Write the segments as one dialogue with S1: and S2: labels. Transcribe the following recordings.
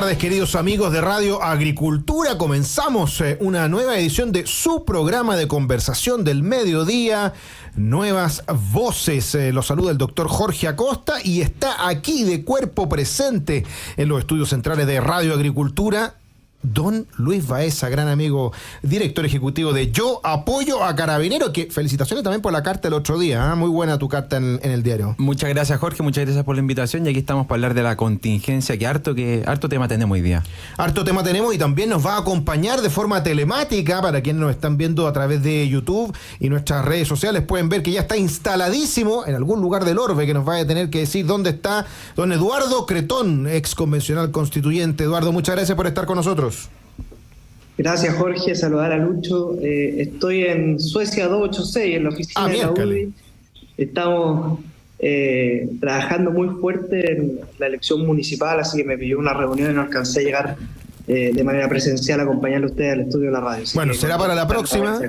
S1: tardes, queridos amigos de Radio Agricultura. Comenzamos una nueva edición de su programa de conversación del mediodía, Nuevas Voces. Los saluda el doctor Jorge Acosta y está aquí de cuerpo presente en los estudios centrales de Radio Agricultura don Luis Baeza, gran amigo, director ejecutivo de Yo Apoyo a Carabineros, que felicitaciones también por la carta el otro día, ¿eh? Muy buena tu carta en el diario.
S2: Muchas gracias, Jorge, muchas gracias por la invitación, y aquí estamos para hablar de la contingencia, que harto tema tenemos hoy día. Harto tema tenemos, y también nos va a acompañar de forma telemática, para quienes nos están viendo a través de YouTube y nuestras redes sociales, pueden ver que ya está instaladísimo en algún lugar del orbe, que nos va a tener que decir dónde está don Eduardo Cretón, ex convencional constituyente. Eduardo, muchas gracias por estar con nosotros.
S3: Gracias, Jorge, saludar a Lucho. Estoy en Suecia 286, en la oficina de la UDI. Estamos trabajando muy fuerte en la elección municipal, así que me pilló una reunión y no alcancé a llegar de manera presencial a acompañarle a ustedes al estudio de la radio.
S1: Bueno, será para la próxima,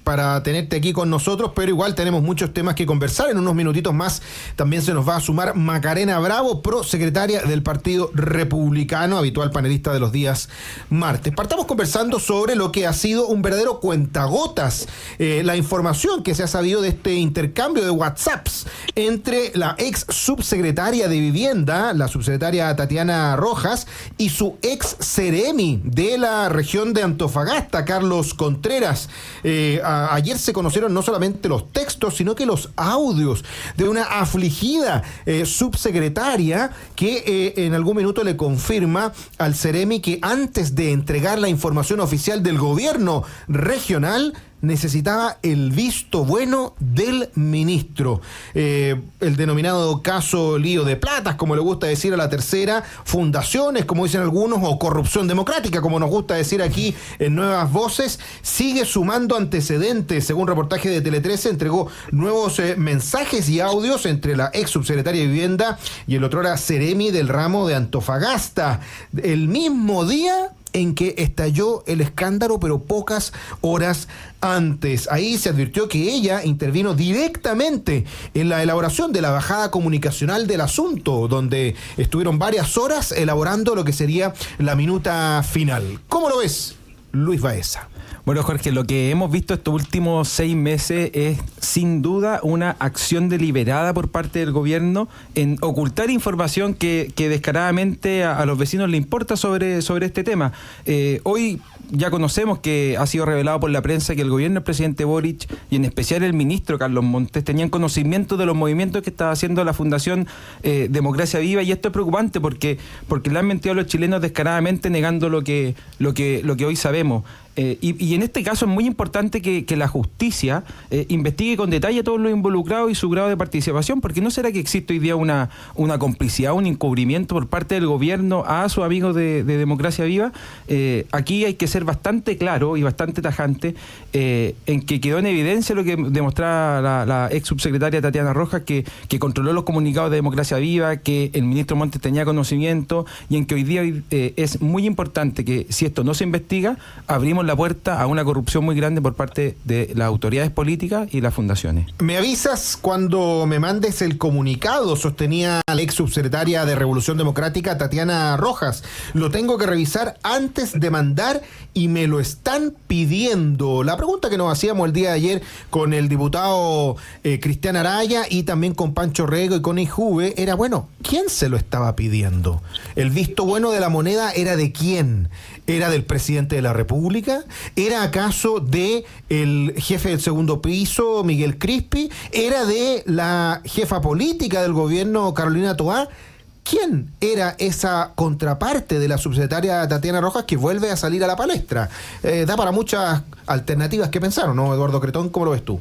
S1: para tenerte aquí con nosotros, pero igual tenemos muchos temas que conversar. En unos minutitos más también se nos va a sumar Macarena Bravo, prosecretaria del Partido Republicano, habitual panelista de los días martes. Partamos conversando sobre lo que ha sido un verdadero cuentagotas, la información que se ha sabido de este intercambio de WhatsApps entre la ex subsecretaria de Vivienda, la subsecretaria Tatiana Rojas, y su ex seremi de la región de Antofagasta, Carlos Contreras. Ayer se conocieron no solamente los textos, sino que los audios de una afligida subsecretaria que en algún minuto le confirma al seremi que antes de entregar la información oficial del gobierno regional necesitaba el visto bueno del ministro. El denominado caso lío de platas, como le gusta decir a la tercera, fundaciones, como dicen algunos, o corrupción democrática, como nos gusta decir aquí en Nuevas Voces, sigue sumando antecedentes. Según reportaje de Tele 13, entregó nuevos mensajes y audios entre la ex subsecretaria de Vivienda y el otrora seremi del ramo de Antofagasta, el mismo día en que estalló el escándalo, pero pocas horas antes. Ahí se advirtió que ella intervino directamente en la elaboración de la bajada comunicacional del asunto, donde estuvieron varias horas elaborando lo que sería la minuta final. ¿Cómo lo ves, Luis Baeza?
S2: Bueno, Jorge, lo que hemos visto estos últimos 6 meses es sin duda una acción deliberada por parte del gobierno en ocultar información que descaradamente a los vecinos le importa sobre este tema. Hoy ya conocemos que ha sido revelado por la prensa que el gobierno del presidente Boric y en especial el ministro Carlos Montes tenían conocimiento de los movimientos que estaba haciendo la Fundación Democracia Viva, y esto es preocupante porque le han mentido a los chilenos descaradamente, negando lo que hoy sabemos. Y en este caso es muy importante que la justicia investigue con detalle a todos los involucrados y su grado de participación, porque ¿no será que existe hoy día una complicidad, un encubrimiento por parte del gobierno a sus amigos de Democracia Viva? Aquí hay que ser bastante claro y bastante tajante en que quedó en evidencia lo que demostraba la ex subsecretaria Tatiana Rojas, que controló los comunicados de Democracia Viva, que el ministro Montes tenía conocimiento, y en que hoy día es muy importante que, si esto no se investiga, abrimos la puerta a una corrupción muy grande por parte de las autoridades políticas y las fundaciones.
S1: Me avisas cuando me mandes el comunicado, sostenía la ex subsecretaria de Revolución Democrática Tatiana Rojas. Lo tengo que revisar antes de mandar y me lo están pidiendo. La pregunta que nos hacíamos el día de ayer con el diputado Cristian Araya y también con Pancho Rego y con Ijuve era, bueno, ¿quién se lo estaba pidiendo? ¿El visto bueno de la moneda era de quién? ¿Era del presidente de la República? ¿Era acaso de el jefe del segundo piso, Miguel Crispi? ¿Era de la jefa política del gobierno, Carolina Toá? ¿Quién era esa contraparte de la subsecretaria Tatiana Rojas que vuelve a salir a la palestra? Da para muchas alternativas que pensaron, ¿no, Eduardo Cretón? ¿Cómo lo ves tú?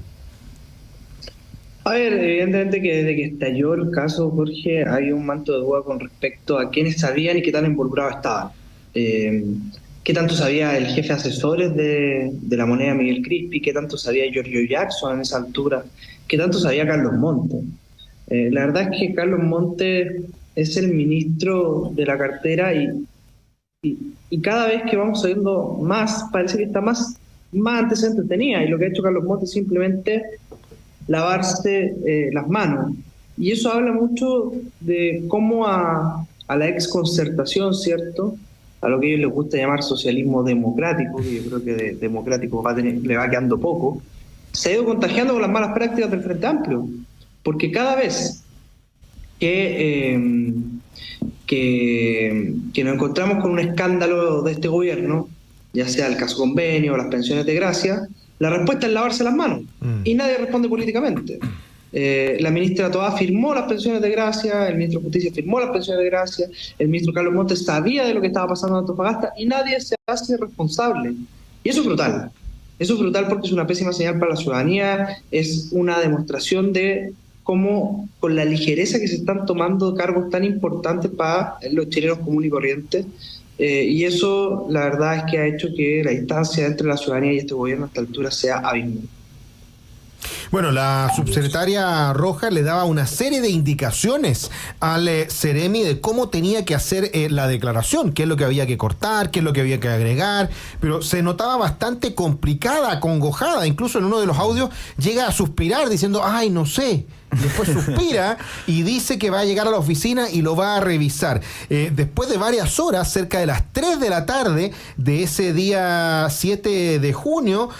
S3: A ver, evidentemente que desde que estalló el caso, Jorge, hay un manto de duda con respecto a quiénes sabían y qué tan involucrados estaban. ¿Qué tanto sabía el jefe de asesores de la moneda, Miguel Crispi? ¿Qué tanto sabía Giorgio Jackson en esa altura? ¿Qué tanto sabía Carlos Montes? La verdad es que Carlos Montes es el ministro de la cartera y cada vez que vamos sabiendo más, parece que está más antecedentes tenía, y lo que ha hecho Carlos Montes es simplemente lavarse las manos. Y eso habla mucho de cómo a a la exconcertación, ¿cierto?, a lo que a ellos les gusta llamar socialismo democrático, que yo creo que de democrático le va quedando poco, se ha ido contagiando con las malas prácticas del Frente Amplio, porque cada vez que nos encontramos con un escándalo de este gobierno, ya sea el caso convenio o las pensiones de gracia, la respuesta es lavarse las manos, y nadie responde políticamente. La ministra Toá firmó las pensiones de gracia, el ministro de Justicia firmó las pensiones de gracia, el ministro Carlos Montes sabía de lo que estaba pasando en Antofagasta y nadie se hace responsable. Y eso es brutal. Eso es brutal porque es una pésima señal para la ciudadanía, es una demostración de cómo con la ligereza que se están tomando cargos tan importantes para los chilenos comunes y corrientes, y eso la verdad es que ha hecho que la distancia entre la ciudadanía y este gobierno a esta altura sea abismal.
S1: Bueno, la subsecretaria Rojas le daba una serie de indicaciones al Ceremi de cómo tenía que hacer la declaración, qué es lo que había que cortar, qué es lo que había que agregar, pero se notaba bastante complicada, acongojada. Incluso en uno de los audios llega a suspirar diciendo, ay, no sé. Después suspira y dice que va a llegar a la oficina y lo va a revisar. Después de varias horas, cerca de las 3 de la tarde de ese día 7 de junio,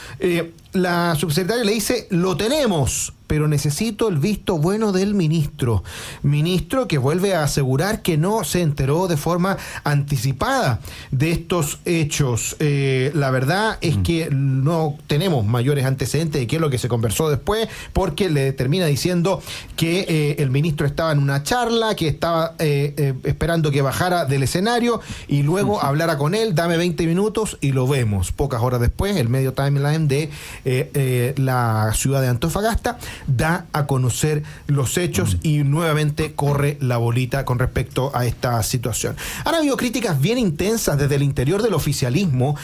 S1: la subsecretaria le dice, lo tenemos, pero necesito el visto bueno del ministro. Ministro que vuelve a asegurar que no se enteró de forma anticipada de estos hechos. La verdad es que no tenemos mayores antecedentes de qué es lo que se conversó después, porque le termina diciendo que el ministro estaba en una charla, que estaba esperando que bajara del escenario y luego hablara con él, dame 20 minutos y lo vemos. Pocas horas después, el medio timeline de la ciudad de Antofagasta da a conocer los hechos y nuevamente corre la bolita con respecto a esta situación. Han habido críticas bien intensas desde el interior del oficialismo,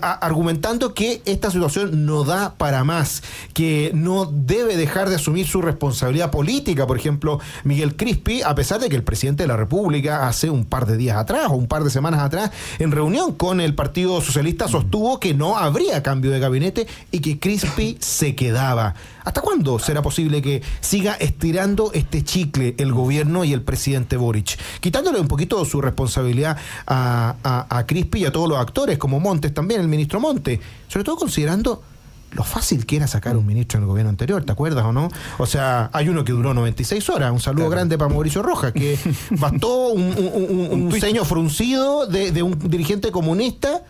S1: argumentando que esta situación no da para más, que no debe dejar de asumir su responsabilidad política. Por ejemplo, Miguel Crispi, a pesar de que el presidente de la República hace un par de días atrás o un par de semanas atrás, en reunión con el Partido Socialista, sostuvo que no habría cambio de gabinete y que Crispi se quedaba. ¿Hasta cuándo será posible que siga estirando este chicle el gobierno y el presidente Boric? Quitándole un poquito su responsabilidad a Crispi y a todos los actores, como Montes también, el ministro Montes, sobre todo considerando lo fácil que era sacar un ministro en el gobierno anterior, ¿te acuerdas o no? O sea, hay uno que duró 96 horas, un saludo grande para Mauricio Rojas, que bastó un ceño fruncido de un dirigente comunista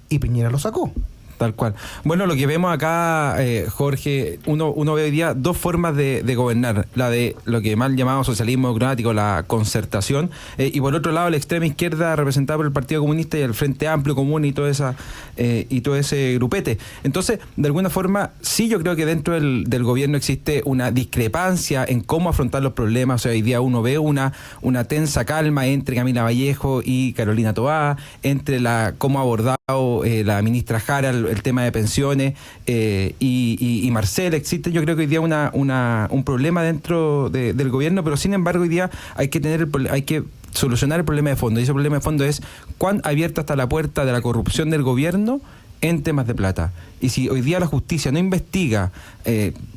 S1: y Piñera lo sacó.
S2: Tal cual. Bueno, lo que vemos acá, Jorge, uno ve hoy día dos formas de gobernar. La de lo que mal llamamos socialismo democrático, la concertación, y por otro lado la extrema izquierda representada por el Partido Comunista y el Frente Amplio Común y todo ese grupete. Entonces, de alguna forma, sí, yo creo que dentro del gobierno existe una discrepancia en cómo afrontar los problemas. O sea, hoy día uno ve una tensa calma entre Camila Vallejo y Carolina Toá, entre cómo ha abordado la ministra Jara el tema de pensiones, y Marcela. Existe, yo creo que hoy día un problema dentro del gobierno, pero sin embargo hoy día hay que solucionar el problema de fondo, y ese problema de fondo es cuán abierta está la puerta de la corrupción del gobierno en temas de plata. Y si hoy día la justicia no investiga,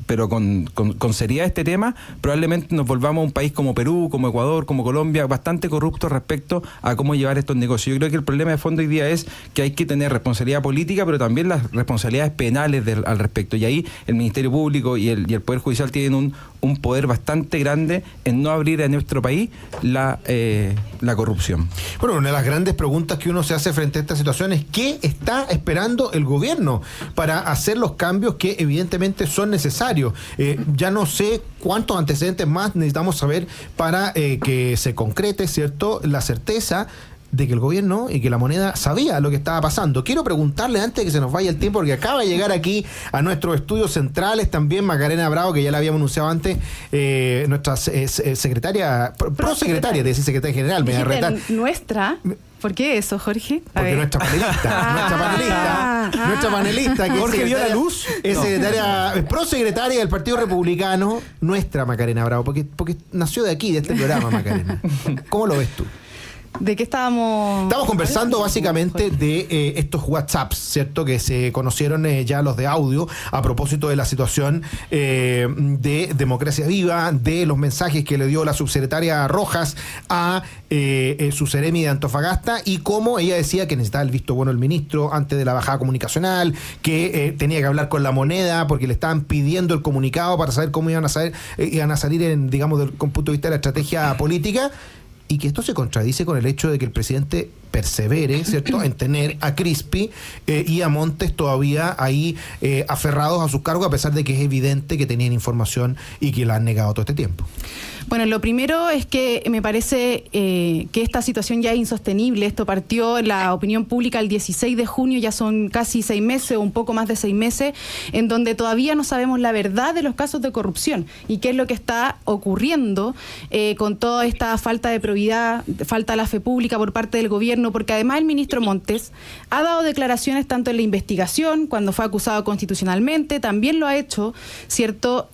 S2: pero con seriedad este tema, probablemente nos volvamos a un país como Perú, como Ecuador, como Colombia, bastante corrupto respecto a cómo llevar estos negocios. Yo creo que el problema de fondo hoy día es que hay que tener responsabilidad política, pero también las responsabilidades penales al respecto. Y ahí el Ministerio Público y el Poder Judicial tienen un poder bastante grande en no abrir a nuestro país la corrupción.
S1: Bueno, una de las grandes preguntas que uno se hace frente a esta situación es ¿qué está esperando el gobierno para hacer los cambios que evidentemente son necesarios? Ya no sé cuántos antecedentes más necesitamos saber para que se concrete, ¿cierto?, la certeza de que el gobierno y que la moneda sabía lo que estaba pasando. Quiero preguntarle antes de que se nos vaya el tiempo, porque acaba de llegar aquí a nuestros estudios centrales también Macarena Bravo, que ya la habíamos anunciado antes, nuestra secretaria, prosecretaria, de decir secretaria general, me voy a retar.
S4: Nuestra. ¿Por qué eso, Jorge?
S1: Porque nuestra panelista, que
S2: Jorge vio la luz,
S1: es secretaria, prosecretaria del Partido Republicano, nuestra Macarena Bravo, porque nació de aquí, de este programa, Macarena. ¿Cómo lo ves tú?
S4: ¿De qué estábamos?
S1: Estamos conversando básicamente de estos WhatsApps, ¿cierto? Que se conocieron ya los de audio a propósito de la situación de Democracia Viva, de los mensajes que le dio la subsecretaria Rojas a su seremi de Antofagasta y cómo ella decía que necesitaba el visto bueno del ministro antes de la bajada comunicacional, que tenía que hablar con La Moneda porque le estaban pidiendo el comunicado para saber cómo iban a salir en, digamos, desde el punto de vista de la estrategia política. Y que esto se contradice con el hecho de que el presidente persevere, ¿cierto?, en tener a Crispi y a Montes todavía ahí aferrados a sus cargos, a pesar de que es evidente que tenían información y que la han negado todo este tiempo.
S4: Bueno, lo primero es que me parece que esta situación ya es insostenible. Esto partió en la opinión pública el 16 de junio, ya son casi 6 meses o un poco más de 6 meses, en donde todavía no sabemos la verdad de los casos de corrupción y qué es lo que está ocurriendo con toda esta falta de probidad, falta de la fe pública por parte del gobierno, porque además el ministro Montes ha dado declaraciones tanto en la investigación, cuando fue acusado constitucionalmente, también lo ha hecho, ¿cierto?,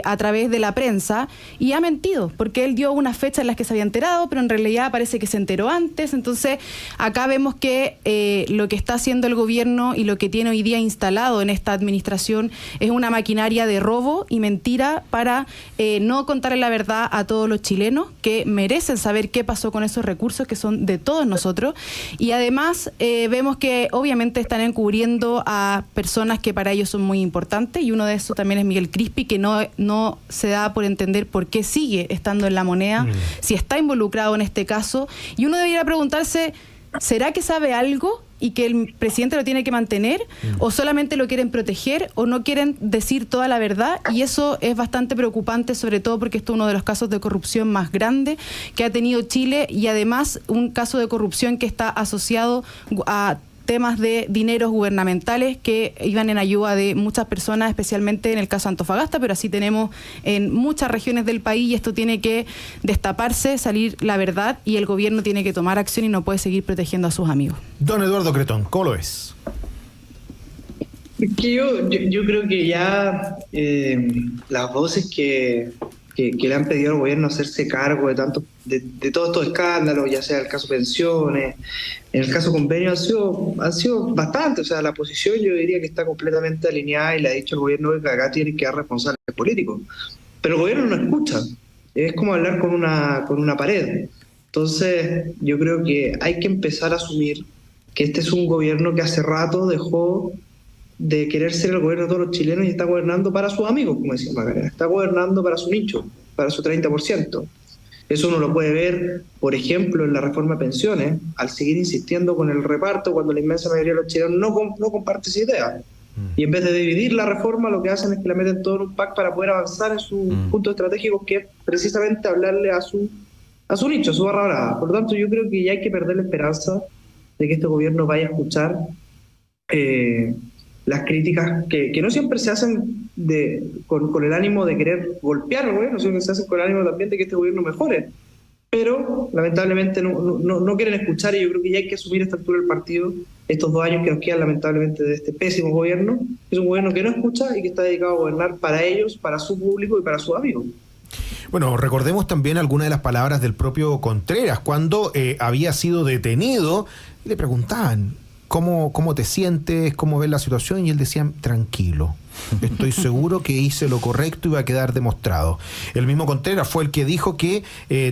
S4: a través de la prensa, y ha mentido, porque él dio una fecha en las que se había enterado, pero en realidad parece que se enteró antes. Entonces acá vemos que lo que está haciendo el gobierno y lo que tiene hoy día instalado en esta administración es una maquinaria de robo y mentira para no contarle la verdad a todos los chilenos que merecen saber qué pasó con esos recursos que son de todos nosotros. Y además vemos que obviamente están encubriendo a personas que para ellos son muy importantes, y uno de esos también es Miguel Crispi, que no se da por entender por qué sigue estando en La Moneda, si está involucrado en este caso, y uno debería preguntarse, ¿será que sabe algo y que el presidente lo tiene que mantener, o solamente lo quieren proteger, o no quieren decir toda la verdad? Y eso es bastante preocupante, sobre todo porque esto es uno de los casos de corrupción más grandes que ha tenido Chile, y además un caso de corrupción que está asociado a temas de dineros gubernamentales que iban en ayuda de muchas personas, especialmente en el caso de Antofagasta, pero así tenemos en muchas regiones del país, y esto tiene que destaparse, salir la verdad, y el gobierno tiene que tomar acción y no puede seguir protegiendo a sus amigos.
S1: Don Eduardo Cretón, ¿cómo lo ves?
S3: Que yo creo que ya las voces que le han pedido al gobierno hacerse cargo de todos estos escándalos, ya sea el caso pensiones, en el caso convenio, han sido bastante. O sea, la posición yo diría que está completamente alineada, y le ha dicho al gobierno que acá tiene que dar responsables políticos. Pero el gobierno no escucha. Es como hablar con una pared. Entonces, yo creo que hay que empezar a asumir que este es un gobierno que hace rato dejó de querer ser el gobierno de todos los chilenos y está gobernando para sus amigos, como decía Macarena. Está gobernando para su nicho, para su 30%. Eso uno lo puede ver, por ejemplo, en la reforma de pensiones, al seguir insistiendo con el reparto, cuando la inmensa mayoría de los chilenos no comparte esa idea. Y en vez de dividir la reforma, lo que hacen es que la meten todo en un pack para poder avanzar en sus puntos estratégicos, que es precisamente hablarle a su nicho, a su barra brava. Por lo tanto, yo creo que ya hay que perder la esperanza de que este gobierno vaya a escuchar las críticas que no siempre se hacen con el ánimo de querer golpear al gobierno, sino que se hacen con el ánimo también de que este gobierno mejore. Pero lamentablemente no quieren escuchar, y yo creo que ya hay que asumir a esta altura del partido estos 2 años que nos quedan lamentablemente de este pésimo gobierno. Es un gobierno que no escucha y que está dedicado a gobernar para ellos, para su público y para sus amigos.
S1: Bueno, recordemos también algunas de las palabras del propio Contreras cuando había sido detenido, y le preguntaban: ¿Cómo te sientes? ¿Cómo ves la situación? Y él decía: tranquilo, estoy seguro que hice lo correcto y va a quedar demostrado. El mismo Contreras fue el que dijo que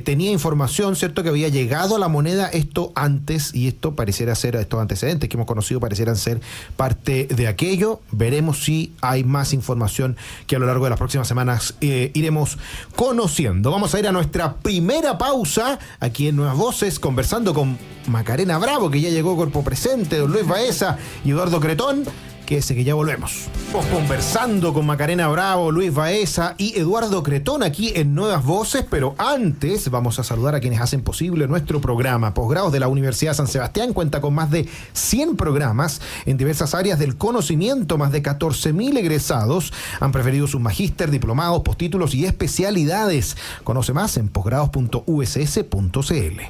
S1: tenía información, ¿cierto?, que había llegado a La Moneda esto antes, y esto pareciera ser, estos antecedentes que hemos conocido parecieran ser parte de aquello. Veremos si hay más información que a lo largo de las próximas semanas iremos conociendo. Vamos a ir a nuestra primera pausa aquí en Nuevas Voces, conversando con Macarena Bravo, que ya llegó cuerpo presente, don Luis Baeza y Eduardo Cretón. Quédese que ya volvemos. Estamos conversando con Macarena Bravo, Luis Baeza y Eduardo Cretón aquí en Nuevas Voces, pero antes vamos a saludar a quienes hacen posible nuestro programa. Posgrados de la Universidad San Sebastián cuenta con más de 100 programas en diversas áreas del conocimiento. Más de 14.000 egresados han preferido sus magíster, diplomados, postítulos y especialidades. Conoce más en posgrados.uss.cl.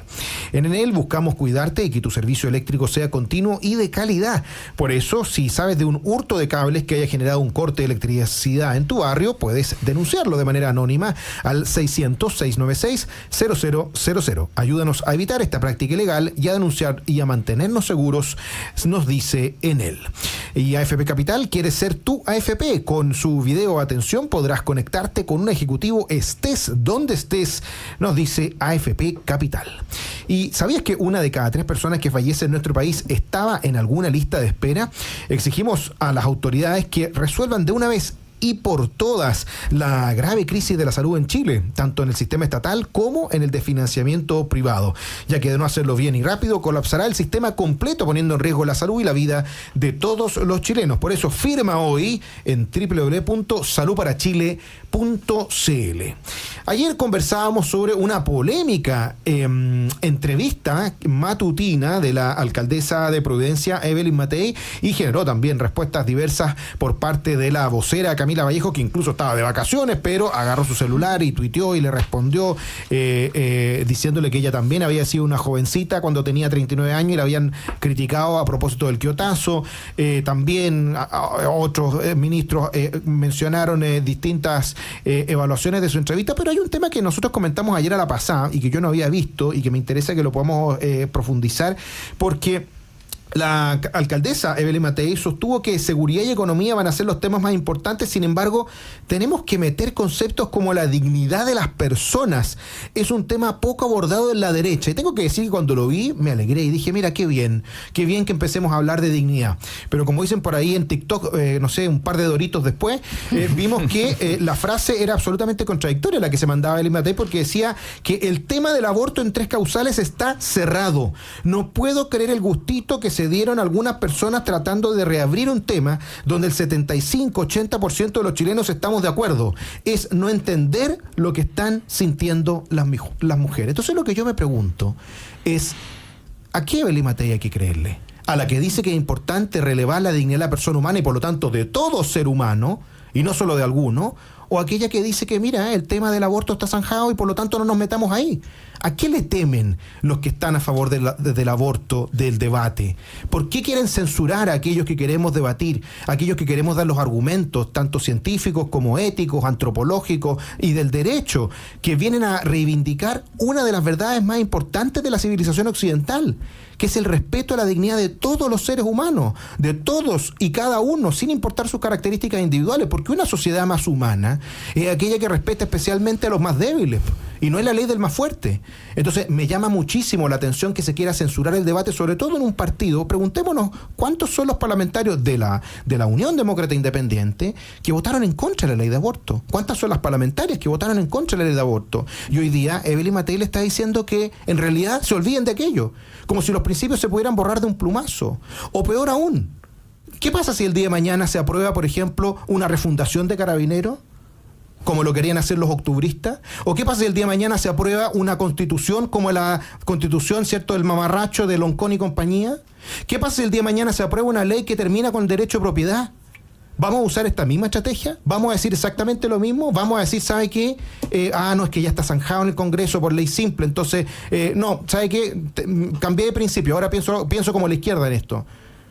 S1: En Enel buscamos cuidarte y que tu servicio eléctrico sea continuo y de calidad. Por eso, si sabes de un hurto de cables que haya generado un corte de electricidad en tu barrio, puedes denunciarlo de manera anónima al 600-696-0000. Ayúdanos a evitar esta práctica ilegal y a denunciar y a mantenernos seguros, nos dice Enel. Y AFP Capital quiere ser tu AFP. Con su video atención podrás conectarte con un ejecutivo estés donde estés, nos dice AFP Capital. ¿Y sabías que una de cada 3 personas que fallece en nuestro país estaba en alguna lista de espera? Exigimos a las autoridades que resuelvan de una vez y por todas la grave crisis de la salud en Chile, tanto en el sistema estatal como en el de financiamiento privado, ya que de no hacerlo bien y rápido colapsará el sistema completo, poniendo en riesgo la salud y la vida de todos los chilenos. Por eso firma hoy en www.saludparachile.cl. Ayer conversábamos sobre una polémica entrevista matutina de la alcaldesa de Providencia, Evelyn Matei, y generó también respuestas diversas por parte de la vocera Camila Vallejo, que incluso estaba de vacaciones, pero agarró su celular y tuiteó y le respondió diciéndole que ella también había sido una jovencita cuando tenía 39 años y la habían criticado a propósito del quiotazo. También otros ministros mencionaron distintas evaluaciones de su entrevista, pero hay un tema que nosotros comentamos ayer a la pasada y que yo no había visto y que me interesa que lo podamos profundizar, porque la alcaldesa Evelyn Matei sostuvo que seguridad y economía van a ser los temas más importantes. Sin embargo, tenemos que meter conceptos como la dignidad de las personas. Es un tema poco abordado en la derecha. Y tengo que decir que cuando lo vi, me alegré y dije, mira, qué bien que empecemos a hablar de dignidad. Pero como dicen por ahí en TikTok, no sé, un par de doritos después, vimos que la frase era absolutamente contradictoria, la que se mandaba Evelyn Matei, porque decía que el tema del aborto en 3 causales está cerrado. No puedo creer el gustito que se dieron algunas personas tratando de reabrir un tema donde el 75-80% de los chilenos estamos de acuerdo. Es no entender lo que están sintiendo las mujeres. Entonces lo que yo me pregunto es, ¿a qué Evelyn Matei hay que creerle? ¿A la que dice que es importante relevar la dignidad de la persona humana y por lo tanto de todo ser humano y no solo de alguno? ¿O aquella que dice que mira, el tema del aborto está zanjado y por lo tanto no nos metamos ahí? ¿A qué le temen los que están a favor del aborto, del debate? ¿Por qué quieren censurar a aquellos que queremos debatir, a aquellos que queremos dar los argumentos, tanto científicos como éticos, antropológicos y del derecho, que vienen a reivindicar una de las verdades más importantes de la civilización occidental, que es el respeto a la dignidad de todos los seres humanos, de todos y cada uno, sin importar sus características individuales? Porque una sociedad más humana es aquella que respeta especialmente a los más débiles, y no es la ley del más fuerte. Entonces me llama muchísimo la atención que se quiera censurar el debate, sobre todo en un partido. Preguntémonos cuántos son los parlamentarios de la Unión Demócrata Independiente que votaron en contra de la ley de aborto. ¿Cuántas son las parlamentarias que votaron en contra de la ley de aborto? Y hoy día Evelyn Matei le está diciendo que en realidad se olviden de aquello, como si los principios se pudieran borrar de un plumazo. O peor aún, ¿qué pasa si el día de mañana se aprueba, por ejemplo, una refundación de Carabineros, como lo querían hacer los octubristas? ¿O qué pasa si el día de mañana se aprueba una constitución como la constitución, ¿cierto?, del mamarracho de Loncón y compañía? ¿Qué pasa si el día de mañana se aprueba una ley que termina con el derecho de propiedad? ¿Vamos a usar esta misma estrategia? ¿Vamos a decir exactamente lo mismo? ¿Vamos a decir, ¿sabe qué? No, es que ya está zanjado en el Congreso por ley simple, entonces, no, ¿sabe qué? Cambié de principio, ahora pienso como la izquierda en esto.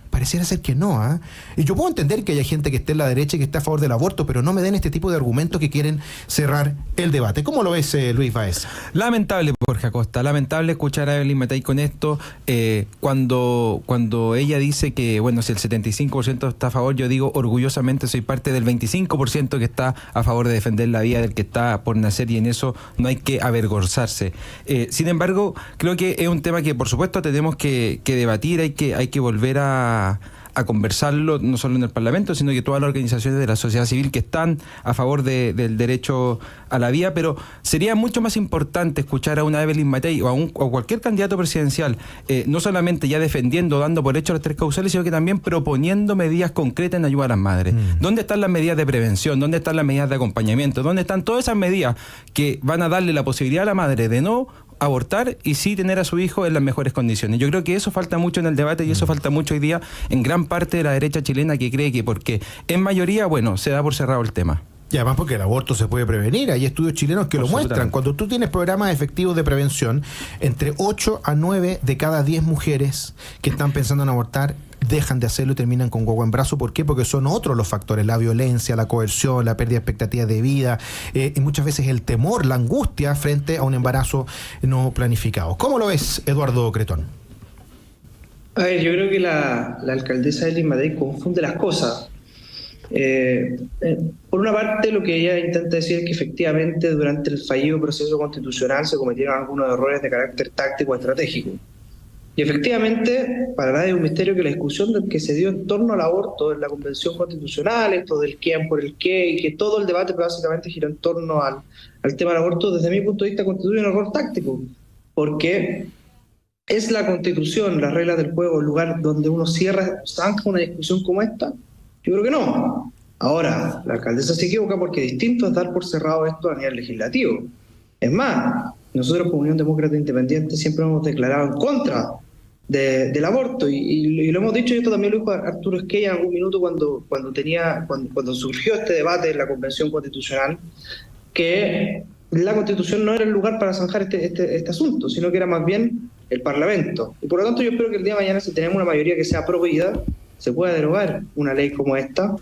S1: Pareciera ser que no, ¿eh? Y yo puedo entender que haya gente que esté en la derecha y que esté a favor del aborto, pero no me den este tipo de argumentos que quieren cerrar el debate. ¿Cómo lo ves, Luis Baeza?
S2: Lamentable, Jorge Acosta, lamentable escuchar a Evelyn Matei con esto. Cuando ella dice que, bueno, si el 75% está a favor, yo digo orgullosamente soy parte del 25% que está a favor de defender la vida del que está por nacer, y en eso no hay que avergonzarse. Sin embargo, creo que es un tema que por supuesto tenemos que debatir, hay que volver a conversarlo, no solo en el Parlamento, sino que todas las organizaciones de la sociedad civil que están a favor del derecho a la vida. Pero sería mucho más importante escuchar a una Evelyn Matei o a cualquier candidato presidencial, no solamente ya defendiendo, dando por hecho las 3 causales, sino que también proponiendo medidas concretas en ayuda a las madres. ¿Dónde están las medidas de prevención? ¿Dónde están las medidas de acompañamiento? ¿Dónde están todas esas medidas que van a darle la posibilidad a la madre de no abortar y sí tener a su hijo en las mejores condiciones? Yo creo que eso falta mucho en el debate, y eso falta mucho hoy día en gran parte de la derecha chilena, que cree que porque en mayoría, bueno, se da por cerrado el tema.
S1: Y además porque el aborto se puede prevenir. Hay estudios chilenos que lo muestran. Cuando tú tienes programas efectivos de prevención, entre 8 a 9 de cada 10 mujeres que están pensando en abortar dejan de hacerlo y terminan con guagua en brazo. ¿Por qué? Porque son otros los factores, la violencia, la coerción, la pérdida de expectativas de vida, y muchas veces el temor, la angustia frente a un embarazo no planificado. ¿Cómo lo ves, Eduardo Cretón?
S3: A ver, yo creo que la alcaldesa Elís Matei confunde las cosas. Por una parte, lo que ella intenta decir es que efectivamente durante el fallido proceso constitucional se cometieron algunos errores de carácter táctico o estratégico. Y efectivamente, para nadie es un misterio que la discusión que se dio en torno al aborto en la Convención Constitucional, esto del quién por el qué, y que todo el debate básicamente giró en torno al tema del aborto, desde mi punto de vista constituye un error táctico, porque ¿es la Constitución, las reglas del juego, el lugar donde uno zanja una discusión como esta? Yo creo que no. Ahora, la alcaldesa se equivoca porque distinto es dar por cerrado esto a nivel legislativo. Es más, nosotros como Unión Demócrata Independiente siempre hemos declarado en contra del aborto y lo hemos dicho, y esto también lo dijo Arturo Esquella en algún minuto cuando surgió este debate en la Convención Constitucional, que la Constitución no era el lugar para zanjar este asunto, sino que era más bien el Parlamento. Y por lo tanto yo espero que el día de mañana, si tenemos una mayoría que sea pro vida, se pueda derogar una ley como esta,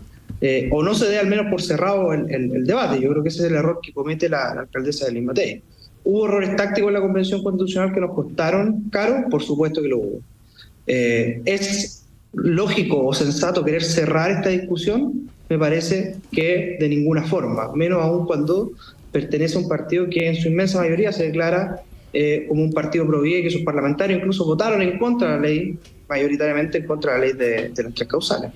S3: o no se dé al menos por cerrado el debate. Yo creo que ese es el error que comete la alcaldesa de Elís Matei. ¿Hubo errores tácticos en la Convención Constitucional que nos costaron caro? Por supuesto que lo hubo. ¿Es lógico o sensato querer cerrar esta discusión? Me parece que de ninguna forma, menos aún cuando pertenece a un partido que en su inmensa mayoría se declara como un partido pro vida y que sus parlamentarios incluso votaron en contra de la ley, mayoritariamente en contra de la ley de las tres causales.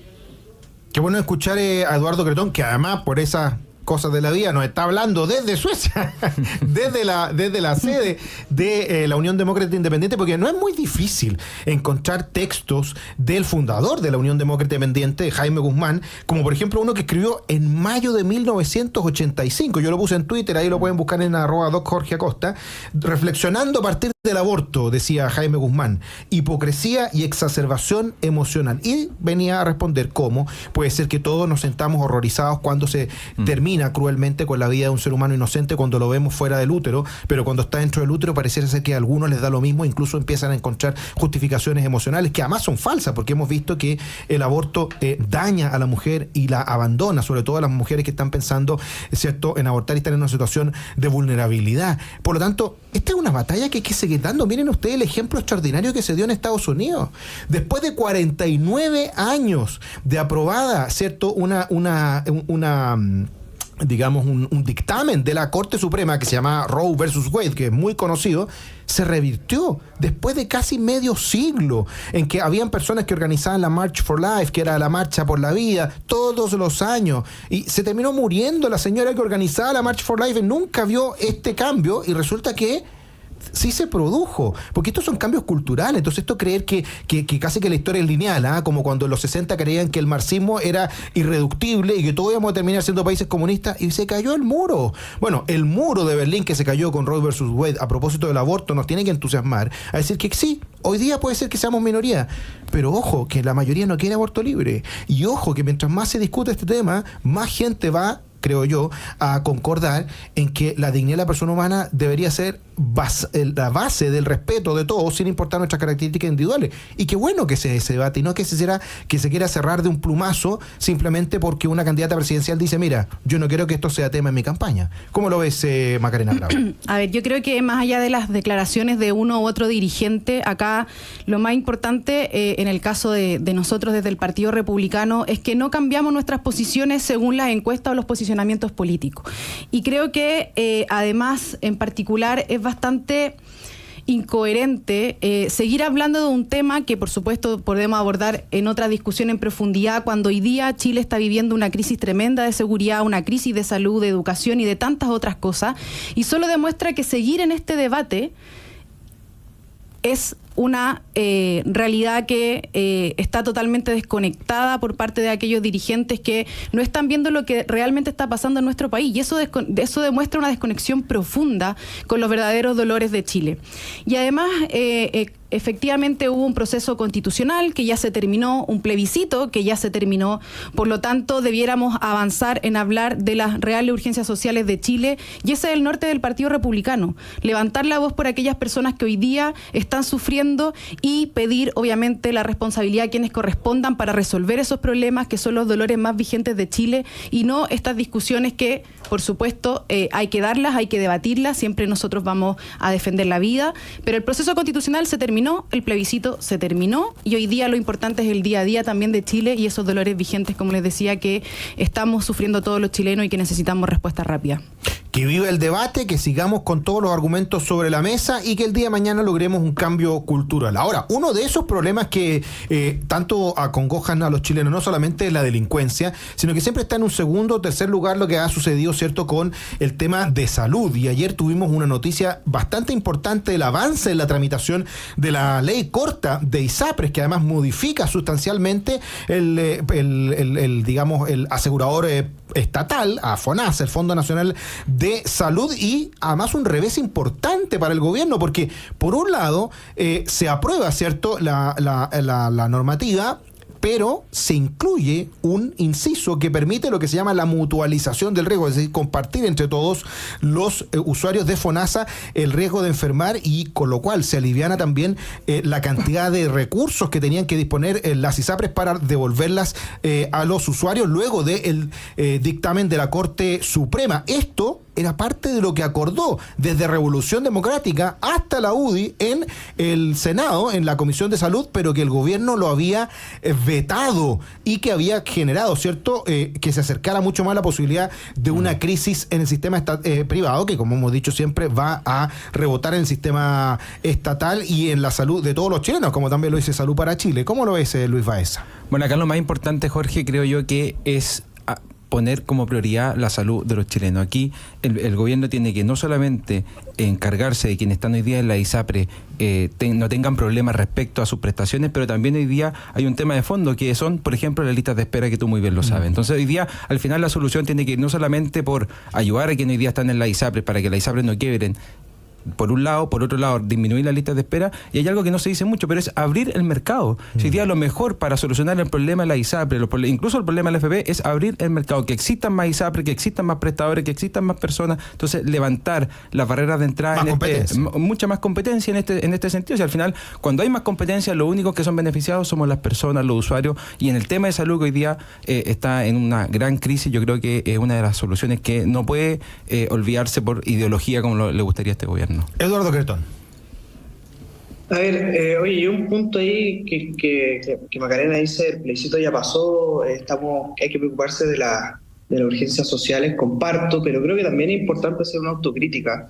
S1: Qué bueno escuchar a Eduardo Cretón, que además por esas cosas de la vida nos está hablando desde Suecia, desde la sede de la Unión Demócrata Independiente, porque no es muy difícil encontrar textos del fundador de la Unión Demócrata Independiente, Jaime Guzmán, como por ejemplo uno que escribió en mayo de 1985, yo lo puse en Twitter, ahí lo pueden buscar en @DocJorgeAcosta, reflexionando a partir del aborto, decía Jaime Guzmán, hipocresía y exacerbación emocional, y venía a responder cómo puede ser que todos nos sentamos horrorizados cuando se termina cruelmente con la vida de un ser humano inocente, cuando lo vemos fuera del útero, pero cuando está dentro del útero pareciera ser que a algunos les da lo mismo, incluso empiezan a encontrar justificaciones emocionales que además son falsas, porque hemos visto que el aborto daña a la mujer y la abandona, sobre todo a las mujeres que están pensando, ¿cierto?, en abortar y están en una situación de vulnerabilidad. Por lo tanto, esta es una batalla que hay que seguir dando. Miren ustedes el ejemplo extraordinario que se dio en Estados Unidos. Después de 49 años de aprobada, ¿cierto?, digamos, un dictamen de la Corte Suprema que se llama Roe versus Wade, que es muy conocido, se revirtió después de casi medio siglo en que habían personas que organizaban la March for Life, que era la marcha por la vida, todos los años, y se terminó muriendo la señora que organizaba la March for Life y nunca vio este cambio, y resulta que sí se produjo, porque estos son cambios culturales. Entonces esto creer que casi que la historia es lineal, como cuando en los 60 creían que el marxismo era irreductible y que todos íbamos a terminar siendo países comunistas, y se cayó el muro. Bueno, el muro de Berlín que se cayó con Roe versus Wade a propósito del aborto nos tiene que entusiasmar a decir que sí, hoy día puede ser que seamos minoría, pero ojo, que la mayoría no quiere aborto libre, y ojo que mientras más se discute este tema, más gente va, creo yo, a concordar en que la dignidad de la persona humana debería ser la base del respeto de todos, sin importar nuestras características individuales. Y qué bueno que se debate, y no que se quiera cerrar de un plumazo simplemente porque una candidata presidencial dice, mira, yo no quiero que esto sea tema en mi campaña. ¿Cómo lo ves, Macarena Bravo?
S4: A ver, yo creo que más allá de las declaraciones de uno u otro dirigente, acá lo más importante en el caso de nosotros desde el Partido Republicano es que no cambiamos nuestras posiciones según las encuestas o los posicionamientos políticos. Y creo que además, en particular, es bastante incoherente seguir hablando de un tema que por supuesto podemos abordar en otra discusión en profundidad, cuando hoy día Chile está viviendo una crisis tremenda de seguridad, una crisis de salud, de educación y de tantas otras cosas, y solo demuestra que seguir en este debate es una realidad que está totalmente desconectada por parte de aquellos dirigentes que no están viendo lo que realmente está pasando en nuestro país, y eso demuestra una desconexión profunda con los verdaderos dolores de Chile. Y además, efectivamente hubo un proceso constitucional que ya se terminó, un plebiscito que ya se terminó, por lo tanto debiéramos avanzar en hablar de las reales urgencias sociales de Chile, y ese es el norte del Partido Republicano, levantar la voz por aquellas personas que hoy día están sufriendo y pedir obviamente la responsabilidad a quienes correspondan para resolver esos problemas que son los dolores más vigentes de Chile, y no estas discusiones que por supuesto hay que darlas, hay que debatirlas, siempre nosotros vamos a defender la vida, pero el proceso constitucional se terminó, el plebiscito se terminó, y hoy día lo importante es el día a día también de Chile y esos dolores vigentes, como les decía, que estamos sufriendo todos los chilenos y que necesitamos respuesta rápida.
S1: Que viva el debate, que sigamos con todos los argumentos sobre la mesa y que el día de mañana logremos un cambio cultural. Ahora, uno de esos problemas que tanto acongojan a los chilenos, no solamente la delincuencia, sino que siempre está en un segundo o tercer lugar lo que ha sucedido, ¿cierto?, con el tema de salud. Y ayer tuvimos una noticia bastante importante del avance en la tramitación de la ley corta de ISAPRES, que además modifica sustancialmente digamos, el asegurador estatal, a FONASA, el Fondo Nacional de Salud, y además un revés importante para el gobierno, porque por un lado se aprueba, ¿cierto?, la normativa, pero se incluye un inciso que permite lo que se llama la mutualización del riesgo, es decir, compartir entre todos los usuarios de FONASA el riesgo de enfermar, y con lo cual se aliviana también la cantidad de recursos que tenían que disponer las ISAPRES para devolverlas a los usuarios luego del dictamen de la Corte Suprema. Esto era parte de lo que acordó desde Revolución Democrática hasta la UDI en el Senado, en la Comisión de Salud, pero que el gobierno lo había vetado y que había generado, ¿cierto?, que se acercara mucho más la posibilidad de una crisis en el sistema privado, que, como hemos dicho siempre, va a rebotar en el sistema estatal y en la salud de todos los chilenos, como también lo dice Salud para Chile. ¿Cómo lo ves, Luis Baeza?
S2: Bueno, acá lo más importante, Jorge, creo yo que es poner como prioridad la salud de los chilenos. Aquí el gobierno tiene que no solamente encargarse de quienes están hoy día en la ISAPRE no tengan problemas respecto a sus prestaciones, pero también hoy día hay un tema de fondo que son, por ejemplo, las listas de espera, que tú muy bien lo sabes. Entonces hoy día, al final, la solución tiene que ir no solamente por ayudar a quienes hoy día están en la ISAPRE para que la ISAPRE no quiebren, por un lado, por otro lado, disminuir las listas de espera, y hay algo que no se dice mucho, pero es abrir el mercado. Si hoy día lo mejor para solucionar el problema de la ISAPRE, incluso el problema del FP, es abrir el mercado, que existan más ISAPRE, que existan más prestadores, que existan más personas, entonces levantar las barreras de entrada, mucha más competencia en este sentido. Si al final, cuando hay más competencia, los únicos que son beneficiados somos las personas, los usuarios, y en el tema de salud que hoy día está en una gran crisis, yo creo que es una de las soluciones que no puede olvidarse por ideología como le gustaría a este gobierno.
S1: Eduardo Cretón.
S3: A ver, oye, y un punto ahí que Macarena dice, el plebiscito ya pasó, hay que preocuparse de las urgencias sociales, comparto, pero creo que también es importante hacer una autocrítica,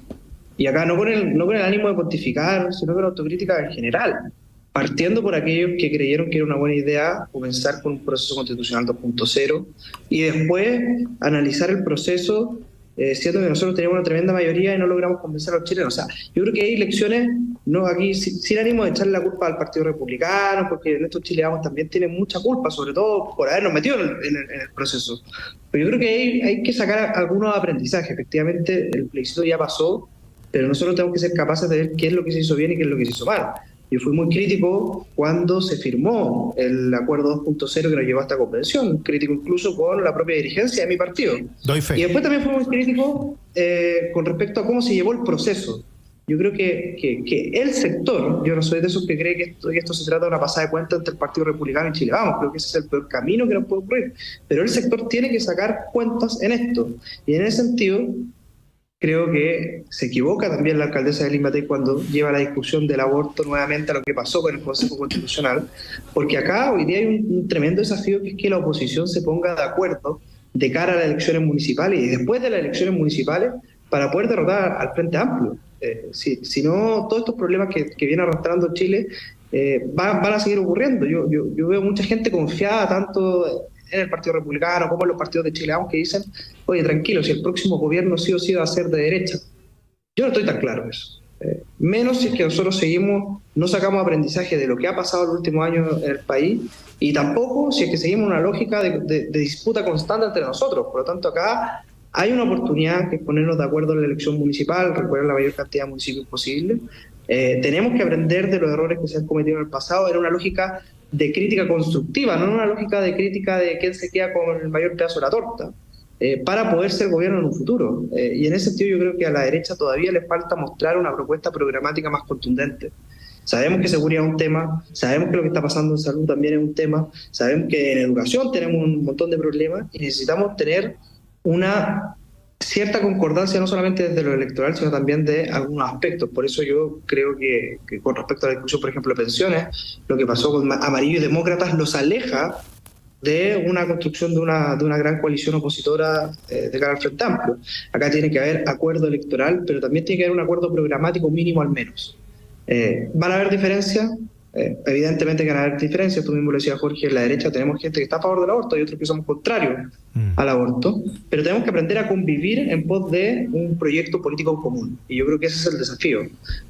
S3: y acá no con el ánimo de pontificar, sino con la autocrítica en general, partiendo por aquellos que creyeron que era una buena idea comenzar con un proceso constitucional 2.0 y después analizar el proceso, siendo que nosotros teníamos una tremenda mayoría y no logramos convencer a los chilenos. O sea, yo creo que hay elecciones, no aquí sin ánimo de echarle la culpa al Partido Republicano, porque en estos Chile Vamos también tienen mucha culpa, sobre todo por habernos metido en el proceso. Pero yo creo que hay que sacar algunos aprendizajes. Efectivamente, el plebiscito ya pasó, pero nosotros tenemos que ser capaces de ver qué es lo que se hizo bien y qué es lo que se hizo mal. Yo fui muy crítico cuando se firmó el acuerdo 2.0 que nos llevó a esta convención, crítico incluso con la propia dirigencia de mi partido.
S1: Doy fe.
S3: Y después también fui muy crítico con respecto a cómo se llevó el proceso. Yo creo que el sector, yo no soy de esos que cree que esto se trata de una pasada de cuenta entre el Partido Republicano y Chile Vamos, creo que ese es el peor camino que nos puede ocurrir, pero el sector tiene que sacar cuentas en esto, y en ese sentido creo que se equivoca también la alcaldesa de Limmatei cuando lleva la discusión del aborto nuevamente a lo que pasó con el Consejo Constitucional, porque acá hoy día hay un tremendo desafío, que es que la oposición se ponga de acuerdo de cara a las elecciones municipales y después de las elecciones municipales para poder derrotar al Frente Amplio. Si no, todos estos problemas que viene arrastrando Chile van a seguir ocurriendo. Yo veo mucha gente confiada tanto en el Partido Republicano como en los partidos de Chile Vamos que dicen, oye, tranquilo, si el próximo gobierno sí o sí va a ser de derecha. Yo no estoy tan claro en eso. Menos si es que nosotros no sacamos aprendizaje de lo que ha pasado en los últimos años en el país, y tampoco si es que seguimos una lógica de disputa constante entre nosotros. Por lo tanto, acá hay una oportunidad, que es ponernos de acuerdo en la elección municipal, recuperar la mayor cantidad de municipios posible, Tenemos que aprender de los errores que se han cometido en el pasado en una lógica de crítica constructiva, no en una lógica de crítica de quién se queda con el mayor pedazo de la torta, para poder ser gobierno en un futuro. Y en ese sentido yo creo que a la derecha todavía le falta mostrar una propuesta programática más contundente. Sabemos que seguridad es un tema, sabemos que lo que está pasando en salud también es un tema, sabemos que en educación tenemos un montón de problemas y necesitamos tener una cierta concordancia no solamente desde lo electoral, sino también de algunos aspectos. Por eso yo creo que con respecto a la discusión, por ejemplo, de pensiones, lo que pasó con Amarillo y Demócratas los aleja de una construcción de una gran coalición opositora de cara al Frente Amplio. Acá tiene que haber acuerdo electoral, pero también tiene que haber un acuerdo programático mínimo al menos. ¿Van a haber diferencias? Evidentemente que van a haber diferencias. Tú mismo lo decías, Jorge, en la derecha tenemos gente que está a favor del aborto y otros que somos contrarios al aborto, pero tenemos que aprender a convivir en pos de un proyecto político común. Y yo creo que ese es el desafío.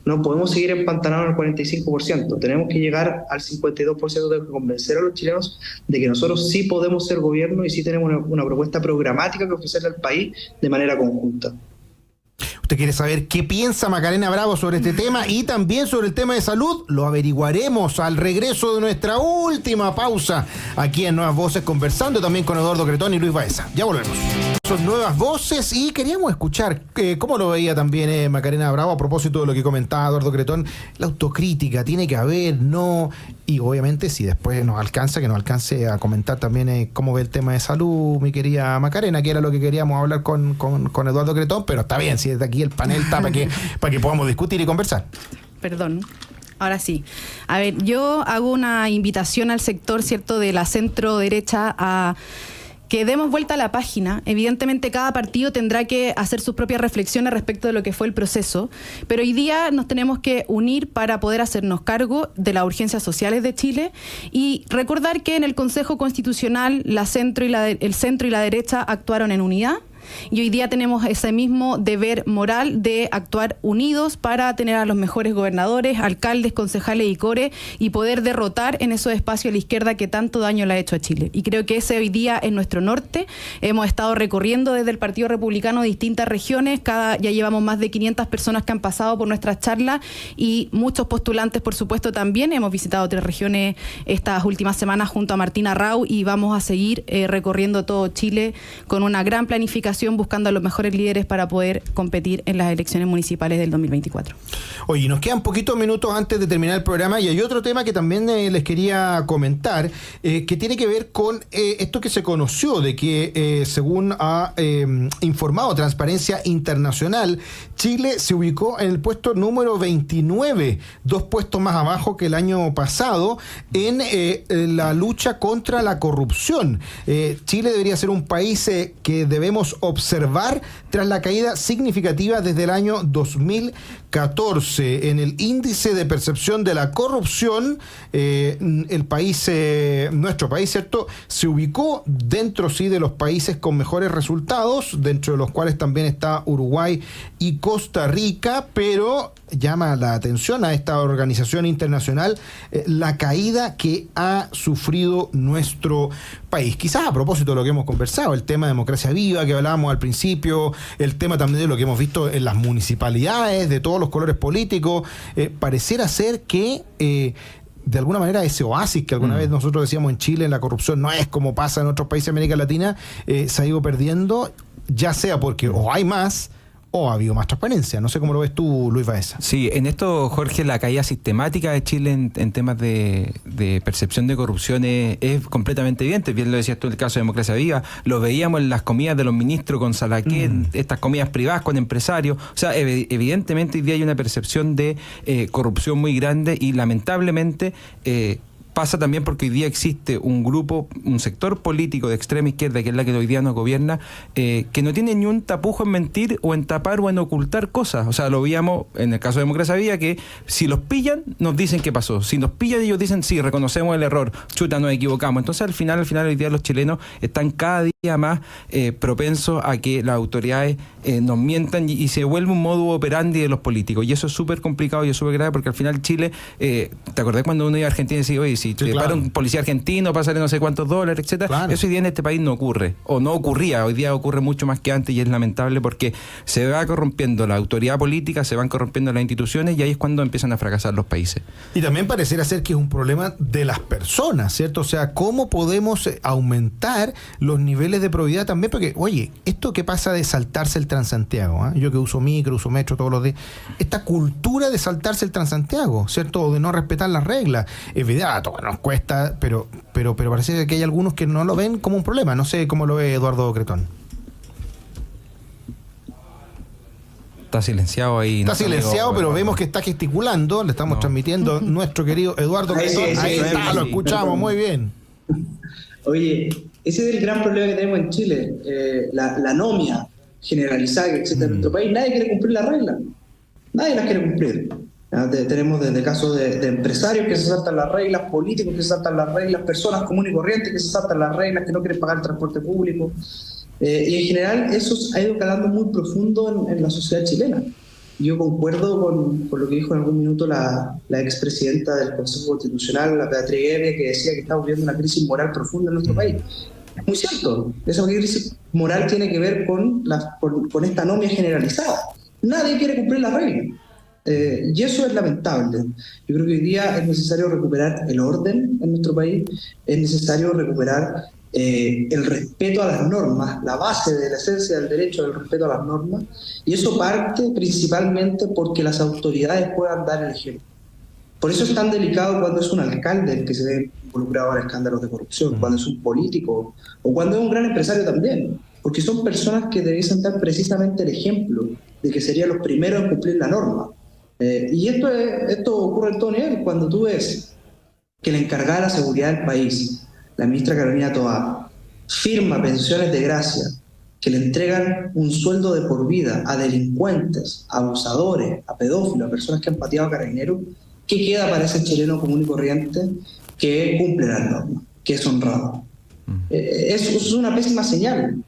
S3: No podemos seguir empantanados en el 45%. Tenemos que llegar al 52%, de convencer a los chilenos de que nosotros sí podemos ser gobierno y sí tenemos una propuesta programática que ofrecerle al país de manera conjunta.
S1: ¿Usted quiere saber qué piensa Macarena Bravo sobre este tema y también sobre el tema de salud? Lo averiguaremos al regreso de nuestra última pausa aquí en Nuevas Voces, conversando también con Eduardo Cretón y Luis Baeza. Ya volvemos. Son Nuevas Voces y queríamos escuchar cómo lo veía también Macarena Bravo a propósito de lo que comentaba Eduardo Cretón. La autocrítica tiene que haber, ¿no? Y obviamente si después nos alcanza, que nos alcance a comentar también cómo ve el tema de salud, mi querida Macarena, que era lo que queríamos hablar con Eduardo Cretón, pero está bien, si desde aquí el panel está para que podamos discutir y conversar.
S4: Perdón. Ahora sí. A ver, yo hago una invitación al sector, ¿cierto?, de la centro derecha a que demos vuelta a la página. Evidentemente cada partido tendrá que hacer sus propias reflexiones respecto de lo que fue el proceso, pero hoy día nos tenemos que unir para poder hacernos cargo de las urgencias sociales de Chile y recordar que en el Consejo Constitucional el centro y la derecha actuaron en unidad. Y hoy día tenemos ese mismo deber moral de actuar unidos para tener a los mejores gobernadores, alcaldes, concejales y core y poder derrotar en esos espacios a la izquierda que tanto daño le ha hecho a Chile. Y creo que ese hoy día es nuestro norte. Hemos estado recorriendo desde el Partido Republicano distintas regiones, ya llevamos más de 500 personas que han pasado por nuestras charlas y muchos postulantes, por supuesto, también. Hemos visitado 3 regiones estas últimas semanas junto a Martina Rau y vamos a seguir recorriendo todo Chile con una gran planificación, buscando a los mejores líderes para poder competir en las elecciones municipales del 2024.
S1: Oye, nos quedan poquitos minutos antes de terminar el programa y hay otro tema que también les quería comentar, que tiene que ver con esto que se conoció de que, según ha informado Transparencia Internacional, Chile se ubicó en el puesto número 29, 2 puestos más abajo que el año pasado, en la lucha contra la corrupción. Chile debería ser un país que debemos observar tras la caída significativa desde el año 2014. En el índice de percepción de la corrupción, nuestro país, ¿cierto?, se ubicó dentro, sí, de los países con mejores resultados, dentro de los cuales también está Uruguay y Costa Rica, pero llama la atención a esta organización internacional la caída que ha sufrido nuestro país. Quizás a propósito de lo que hemos conversado, el tema de democracia viva que hablábamos al principio, el tema también de lo que hemos visto en las municipalidades de todos los colores políticos, pareciera ser que de alguna manera ese oasis que alguna vez nosotros decíamos en Chile, la corrupción no es como pasa en otros países de América Latina, se ha ido perdiendo, ya sea porque o hay más o ha habido más transparencia. No sé cómo lo ves tú, Luis Baeza.
S2: Sí, en esto, Jorge, la caída sistemática de Chile en temas de percepción de corrupción es completamente evidente. Bien lo decías tú en el caso de Democracia Viva, lo veíamos en las comidas de los ministros con Salaquet, estas comidas privadas con empresarios. O sea, evidentemente hoy día hay una percepción de corrupción muy grande y lamentablemente pasa también porque hoy día existe un grupo, un sector político de extrema izquierda, que es la que hoy día nos gobierna, que no tiene ni un tapujo en mentir o en tapar o en ocultar cosas. O sea, lo veíamos en el caso de Democracia Viva, que si los pillan, nos dicen qué pasó. Si nos pillan, ellos dicen, sí, reconocemos el error, chuta, nos equivocamos. Entonces, al final, hoy día los chilenos están cada día más propensos a que las autoridades nos mientan y se vuelve un modus operandi de los políticos. Y eso es súper complicado y es súper grave porque al final Chile, ¿te acordás cuando uno iba a Argentina y decía, oye, si
S1: Sí,
S2: te
S1: claro.
S2: para un policía argentino, pásale no sé cuántos dólares, etcétera.
S1: Claro.
S2: Eso hoy día en este país no ocurre, o no ocurría, hoy día ocurre mucho más que antes y es lamentable porque se va corrompiendo la autoridad política, se van corrompiendo las instituciones y ahí es cuando empiezan a fracasar los países.
S1: Y también pareciera ser que es un problema de las personas, ¿cierto? O sea, ¿cómo podemos aumentar los niveles de probidad también? Porque, oye, esto que pasa de saltarse el Transantiago, ¿eh? Yo que uso micro, uso metro todos los días, esta cultura de saltarse el Transantiago, ¿cierto? O de no respetar las reglas. Es verdad, a todos nos cuesta, pero parece que hay algunos que no lo ven como un problema. No sé cómo lo ve Eduardo Cretón.
S2: Está silenciado ahí.
S1: Está
S2: nuestro
S1: silenciado,
S2: amigo,
S1: pero
S2: bueno.
S1: vemos que está gesticulando. Le estamos transmitiendo a nuestro querido Eduardo
S3: Ahí sí,
S1: Cretón.
S3: sí,
S1: Ahí
S3: sí,
S1: está,
S3: sí,
S1: lo
S3: sí.
S1: escuchamos muy bien.
S3: Oye, ese es el gran problema que tenemos en Chile, la anomia generalizada que existe en nuestro país. Nadie quiere cumplir las reglas, nadie las quiere cumplir. Tenemos desde casos de empresarios que se saltan las reglas, políticos que se saltan las reglas, personas comunes y corrientes que se saltan las reglas, que no quieren pagar el transporte público. Y en general eso ha ido calando muy profundo en la sociedad chilena. Yo concuerdo con lo que dijo en algún minuto la expresidenta del Consejo Constitucional, la Beatriz Guerre, que decía que estamos viviendo una crisis moral profunda en nuestro país. Es muy cierto, esa crisis moral tiene que ver con esta anomia generalizada. Nadie quiere cumplir las reglas. Y eso es lamentable. Yo creo que hoy día es necesario recuperar el orden en nuestro país, es necesario recuperar el respeto a las normas, la base de la esencia del derecho del respeto a las normas, y eso parte principalmente porque las autoridades puedan dar el ejemplo. Por eso es tan delicado cuando es un alcalde el que se ve involucrado en escándalos de corrupción, cuando es un político o cuando es un gran empresario también, porque son personas que debiesen dar precisamente el ejemplo de que serían los primeros en cumplir la norma. Y esto ocurre en todo nivel. Cuando tú ves que la encargada de la seguridad del país, la ministra Carolina Toá, firma pensiones de gracia que le entregan un sueldo de por vida a delincuentes, a abusadores, a pedófilos, a personas que han pateado a carabineros, ¿qué queda para ese chileno común y corriente que cumple las normas, que es honrado? Eso es una pésima señal.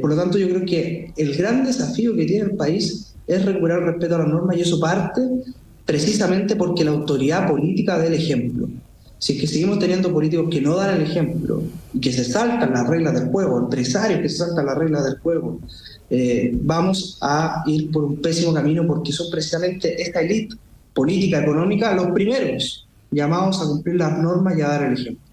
S3: Por lo tanto, yo creo que el gran desafío que tiene el país es recuperar el respeto a las normas, y eso parte precisamente porque la autoridad política dé el ejemplo. Si es que seguimos teniendo políticos que no dan el ejemplo y que se saltan las reglas del juego, empresarios que se saltan las reglas del juego, vamos a ir por un pésimo camino, porque son precisamente esta élite política, económica, los primeros llamados a cumplir las normas y a dar el ejemplo.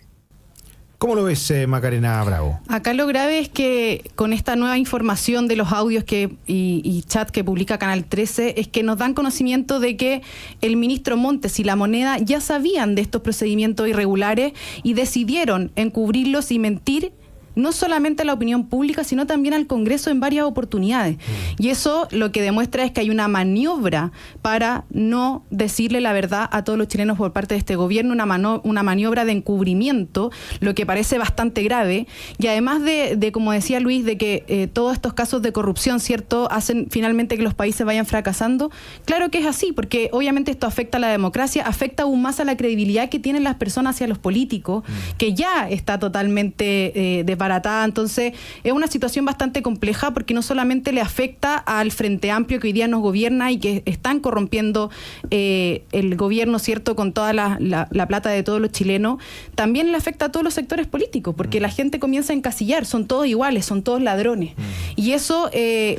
S1: ¿Cómo lo ves, Macarena Bravo?
S4: Acá lo grave es que con esta nueva información de los audios y chat que publica Canal 13, es que nos dan conocimiento de que el ministro Montes y La Moneda ya sabían de estos procedimientos irregulares y decidieron encubrirlos y mentir no solamente a la opinión pública, sino también al Congreso en varias oportunidades. Y eso lo que demuestra es que hay una maniobra para no decirle la verdad a todos los chilenos por parte de este gobierno, una maniobra de encubrimiento, lo que parece bastante grave. Y además de como decía Luis, de que todos estos casos de corrupción, ¿cierto?, hacen finalmente que los países vayan fracasando. Claro que es así, porque obviamente esto afecta a la democracia, afecta aún más a la credibilidad que tienen las personas hacia los políticos, que ya está totalmente desbaratada. Entonces es una situación bastante compleja, porque no solamente le afecta al Frente Amplio que hoy día nos gobierna y que están corrompiendo el gobierno, ¿cierto?, con toda la plata de todos los chilenos, también le afecta a todos los sectores políticos, porque la gente comienza a encasillar, son todos iguales, son todos ladrones. Y eso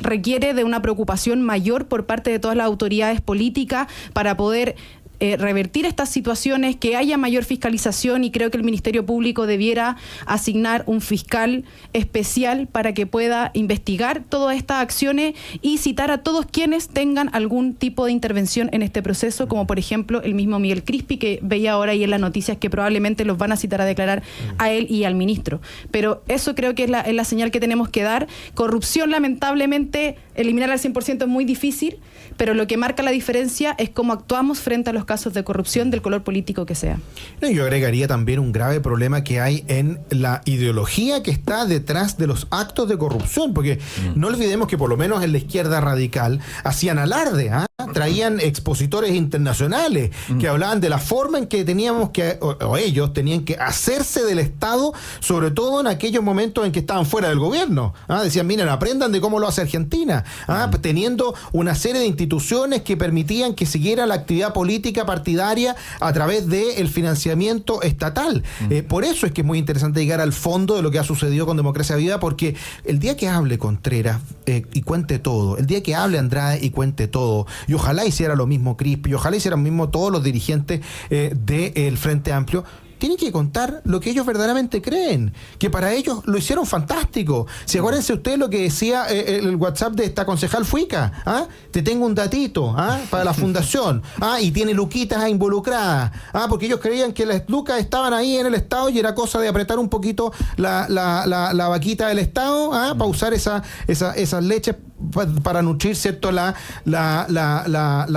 S4: requiere de una preocupación mayor por parte de todas las autoridades políticas para poder revertir estas situaciones, que haya mayor fiscalización, y creo que el Ministerio Público debiera asignar un fiscal especial para que pueda investigar todas estas acciones y citar a todos quienes tengan algún tipo de intervención en este proceso, como por ejemplo el mismo Miguel Crispi, que veía ahora ahí en las noticias que probablemente los van a citar a declarar a él y al ministro. Pero eso creo que es la señal que tenemos que dar. Corrupción, lamentablemente, eliminar al 100% es muy difícil, pero lo que marca la diferencia es cómo actuamos frente a los casos de corrupción del color político que sea.
S1: Yo agregaría también un grave problema que hay en la ideología que está detrás de los actos de corrupción, porque no olvidemos que por lo menos en la izquierda radical hacían alarde traían expositores internacionales que hablaban de la forma en que teníamos que, o ellos tenían que hacerse del Estado, sobre todo en aquellos momentos en que estaban fuera del gobierno. Decían, miren, aprendan de cómo lo hace Argentina, teniendo una serie de instituciones que permitían que siguiera la actividad política partidaria a través del financiamiento estatal. Por eso es que es muy interesante llegar al fondo de lo que ha sucedido con Democracia Viva, porque el día que hable Contreras y cuente todo, el día que hable Andrade y cuente todo, y ojalá hiciera lo mismo Crisp, y ojalá hiciera lo mismo todos los dirigentes del Frente Amplio, tienen que contar lo que ellos verdaderamente creen, que para ellos lo hicieron fantástico. Si acuérdense ustedes lo que decía el WhatsApp de esta concejal Fuica, te tengo un datito para la fundación, y tiene luquitas involucradas, porque ellos creían que las lucas estaban ahí en el Estado y era cosa de apretar un poquito la vaquita del Estado para usar esas leches para nutrir, ¿cierto?, la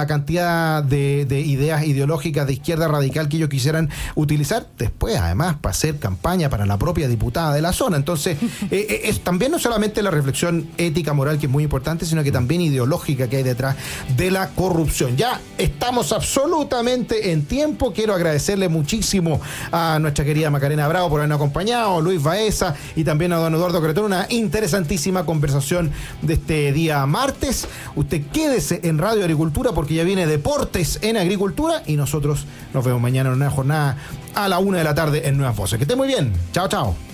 S1: cantidad de ideas ideológicas de izquierda radical que ellos quisieran utilizar, después además para hacer campaña para la propia diputada de la zona. Entonces es también no solamente la reflexión ética, moral, que es muy importante, sino que también ideológica que hay detrás de la corrupción. Ya estamos absolutamente en tiempo. Quiero agradecerle muchísimo a nuestra querida Macarena Bravo por habernos acompañado, Luis Baeza y también a don Eduardo Cretón, una interesantísima conversación de este día martes. Usted quédese en Radio Agricultura porque ya viene Deportes en Agricultura y nosotros nos vemos mañana en una jornada a la 1 de la tarde en Nuevas Voces. Que esté muy bien. Chao, chao.